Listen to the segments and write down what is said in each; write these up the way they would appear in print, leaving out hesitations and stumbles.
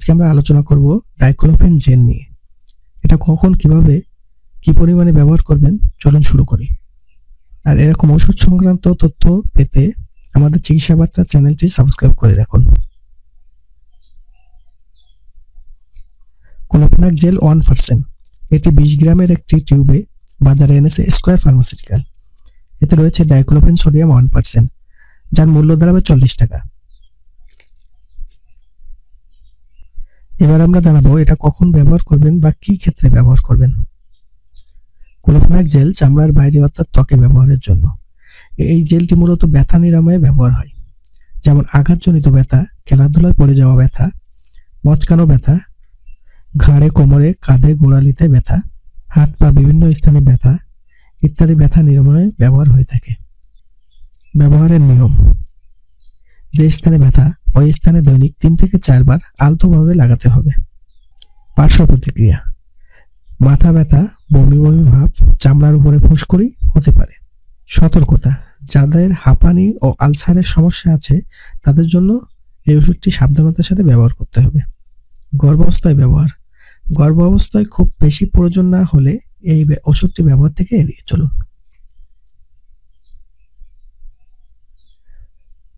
আজকে আমরা আলোচনা করব ডাইক্লোফেন জেল নিয়ে। এটা কখন, কিভাবে, কি পরিমাণে ব্যবহার করবেন, চলুন শুরু করি। আর এরকম ওষুধ সংক্রান্ত তথ্য পেতে আমাদের চিকিৎসা বার্তা চ্যানেলটি সাবস্ক্রাইব করে রাখুন। ক্লোফেনাক জেল 1%, এটি 20 গ্রামের একটি টিউবে বাজারে এনেছে স্কয়ার ফার্মাসিউটিক্যাল। এতে রয়েছে ডাইক্লোফেন সোডিয়াম 1%, যার মূল্য দাঁড়াবে 40 টাকা। এবার আমরা জানাবো এটা কখন ব্যবহার করবেন বা কি ক্ষেত্রে ব্যবহার করবেন। ক্লোফেনাক জেল চামড়ার বাইরে অর্থাৎ ত্বকে ব্যবহারের জন্য। এই জেলটি মূলত ব্যথা নিরাময়ে ব্যবহার হয়, যেমন আঘাতজনিত ব্যথা, খেলাধুলায় পড়ে যাওয়া ব্যথা, মচকানো ব্যথা, ঘাড়ে, কোমরে, কাঁধে, গোড়ালিতে ব্যথা, হাত পা বিভিন্ন স্থানে ব্যথা ইত্যাদি ব্যথা নিরাময়ে ব্যবহার হয়ে থাকে। ব্যবহারের নিয়ম: যে স্থানে ব্যথা ওই স্থানে দৈনিক 3 থেকে 4 বার আলতোভাবে লাগাতে হবে। পার্শ্ব প্রতিক্রিয়া: মাথা ব্যথা, বমি বমি ভাব, চামড়ার উপরে ফুসকুড়ি হতে পারে। সতর্কতা: যাদের হাঁপানি ও আলসারের সমস্যা আছে তাদের জন্য এই ওষুধটি সাবধানতার সাথে ব্যবহার করতে হবে। গর্ভাবস্থায় ব্যবহার: গর্ভাবস্থায় খুব বেশি প্রয়োজন না হলে এই ওষুধটি ব্যবহার থেকে এড়িয়ে চলুন।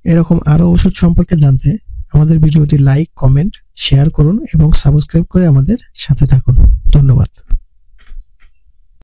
এরকম আরো ওষুধ সম্পর্কে জানতে আমাদের ভিডিওটি লাইক, কমেন্ট, শেয়ার করুন এবং সাবস্ক্রাইব করে আমাদের সাথে থাকুন। ধন্যবাদ।